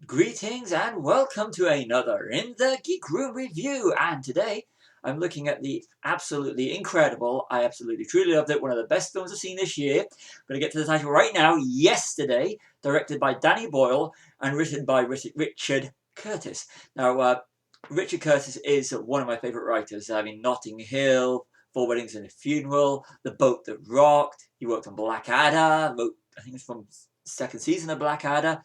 Greetings and welcome to another In the Geek Room review. And today I'm looking at the absolutely incredible, I absolutely truly loved it, one of the best films I've seen this year. I'm going to get to the title right now. Yesterday, directed by Danny Boyle and written by Richard Curtis. Now, Richard Curtis is one of my favourite writers. I mean, Notting Hill, Four Weddings and a Funeral, The Boat That Rocked. He worked on Blackadder, wrote, I think it's from second season of Blackadder,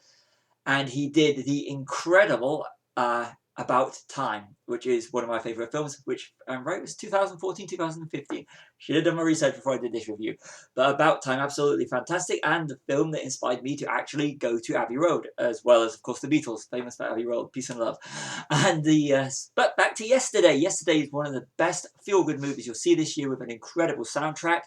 and he did the incredible About Time, which is one of my favourite films, which I'm right, it was 2014, 2015. Should have done my research before I did this review. But About Time, absolutely fantastic, and the film that inspired me to actually go to Abbey Road, as well as, of course, the Beatles, famous for Abbey Road, Peace and Love. And but back to yesterday. Yesterday is one of the best feel-good movies you'll see this year with an incredible soundtrack.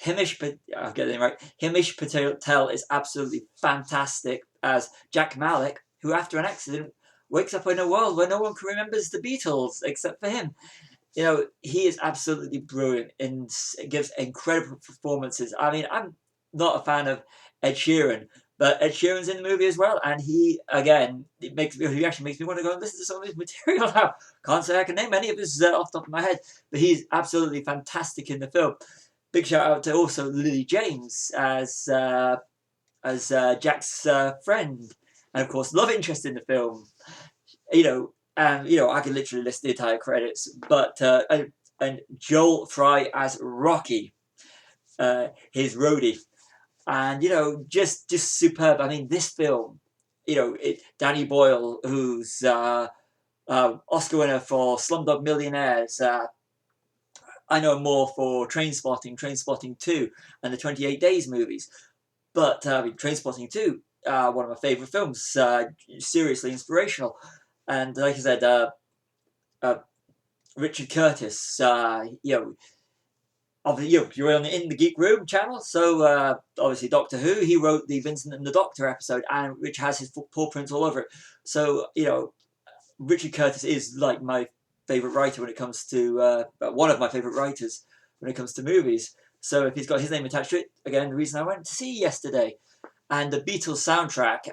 I'll get it right. Himesh Patel is absolutely fantastic as Jack Malik, who after an accident wakes up in a world where no one can remembers the Beatles except for him. You know, he is absolutely brilliant and gives incredible performances. I mean, I'm not a fan of Ed Sheeran, but Ed Sheeran's in the movie as well, and he again he actually makes me want to go and listen to some of his material now. Can't say I can name any of his off the top of my head, but he's absolutely fantastic in the film. Big shout out to also Lily James as Jack's friend, and of course love interest in the film. I could literally list the entire credits, but and Joel Fry as Rocky, his roadie, and just superb. I mean, this film, Danny Boyle, who's Oscar winner for Slumdog Millionaires. I know more for Trainspotting 2, and the 28 Days movies. But Trainspotting 2, one of my favourite films, seriously inspirational. And like I said, uh, Richard Curtis, you're on the In the Geek Room channel, so obviously Doctor Who, he wrote the Vincent and the Doctor episode, and which has his paw prints all over it. So, Richard Curtis is like my favorite writer when it comes to one of my favorite writers when it comes to movies. So if he's got his name attached to it, again, the reason I went to see yesterday. And the Beatles soundtrack,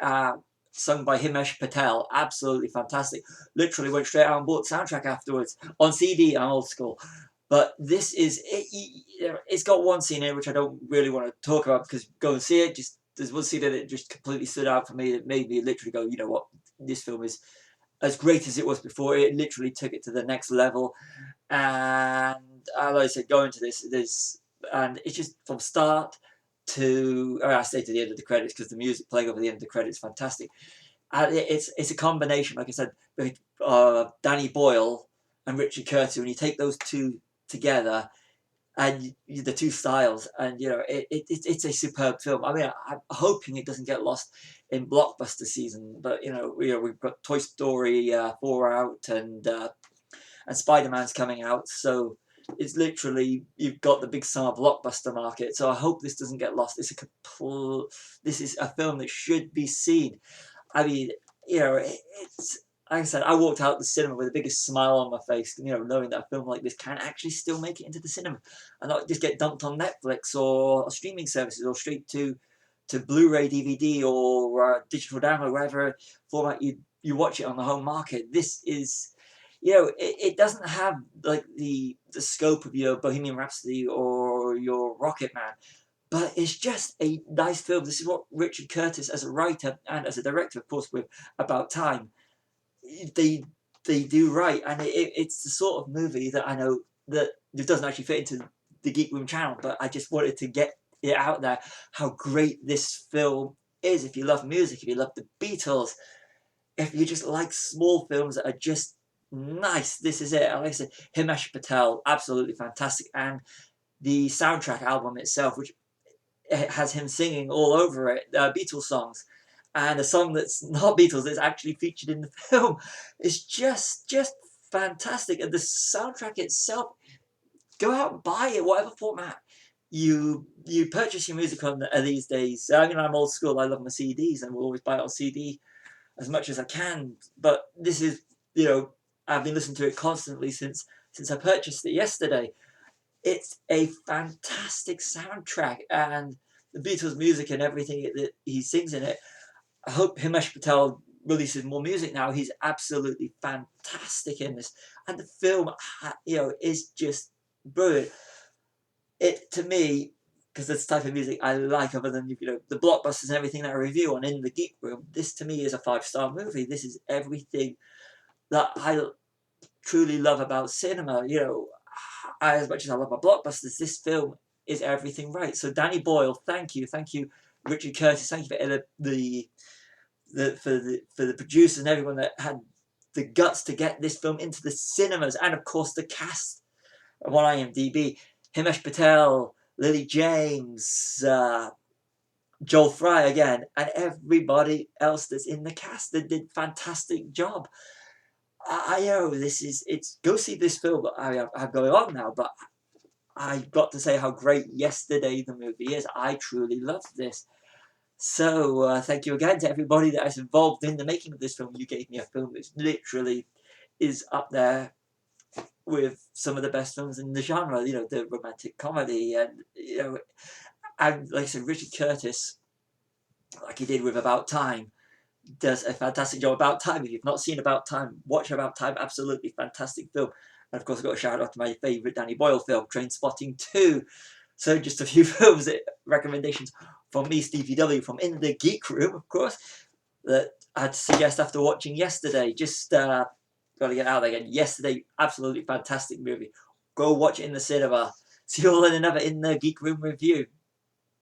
sung by Himesh Patel, absolutely fantastic. Literally went straight out and bought the soundtrack afterwards on CD. I'm old school. But this is it's got one scene here which I don't really want to talk about because go and see it. Just there's one scene that it just completely stood out for me that made me literally go, you know what, this film is as great as it was before. It literally took it to the next level, and like I said, going to this, and it's just from start to, I say to the end of the credits because the music playing over the end of the credits is fantastic. It's a combination, like I said, with Danny Boyle and Richard Curtis. When you take those two together, and the two styles, and it's a superb film. I mean, I'm hoping it doesn't get lost in blockbuster season, but we've got Toy Story 4 out, and Spider-Man's coming out, so it's literally you've got the big summer blockbuster market. So I hope this doesn't get lost. This is a film that should be seen. I mean, it's like I said, I walked out the cinema with the biggest smile on my face, knowing that a film like this can actually still make it into the cinema and not just get dumped on Netflix or streaming services or straight to Blu-ray, DVD, or digital download, whatever format you watch it on the home market. This is, it doesn't have like the scope of your Bohemian Rhapsody or your Rocket Man, but it's just a nice film. This is what Richard Curtis, as a writer and as a director, of course, with About Time, they do right, and it's the sort of movie that I know that it doesn't actually fit into the Geek Room channel, but I just wanted to get it out there how great this film is. If you love music, if you love the Beatles, if you just like small films that are just nice, this is it. Like I said, Himesh Patel, absolutely fantastic, and the soundtrack album itself, which has him singing all over it, Beatles songs, and a song that's not Beatles that's actually featured in the film, is just fantastic. And the soundtrack itself, go out and buy it, whatever format you purchase your music on these days. I mean, I'm old school. I love my CDs, and will always buy it on CD as much as I can. But this is, I've been listening to it constantly since I purchased it yesterday. It's a fantastic soundtrack, and the Beatles' music and everything that he sings in it. I hope Himesh Patel releases more music now. He's absolutely fantastic in this, and the film, is just brilliant. It, to me, because that's the type of music I like, other than the blockbusters and everything that I review on In the Geek Room. This to me is a 5-star movie. This is everything that I truly love about cinema. As much as I love my blockbusters, this film is everything right. So Danny Boyle, thank you, Richard Curtis, thank you for the producers and everyone that had the guts to get this film into the cinemas, and of course the cast on IMDb: Himesh Patel, Lily James, Joel Fry again, and everybody else that's in the cast that did fantastic job. I know it's go see this film. I'm going on now, but I've got to say how great Yesterday the movie is. I truly loved this. So thank you again to everybody that is involved in the making of this film. You gave me a film that literally is up there with some of the best films in the genre. The romantic comedy, and like I said, Richard Curtis, like he did with About Time, does a fantastic job. About Time, if you've not seen About Time, watch About Time. Absolutely fantastic film. And of course, I've got a shout out to my favourite Danny Boyle film, Trainspotting 2. So just a few films recommendations from me, Stevie W, from In the Geek Room, of course, that I'd suggest after watching Yesterday. Just got to get out there again. Yesterday, absolutely fantastic movie. Go watch it in the cinema. See you all in another In the Geek Room review.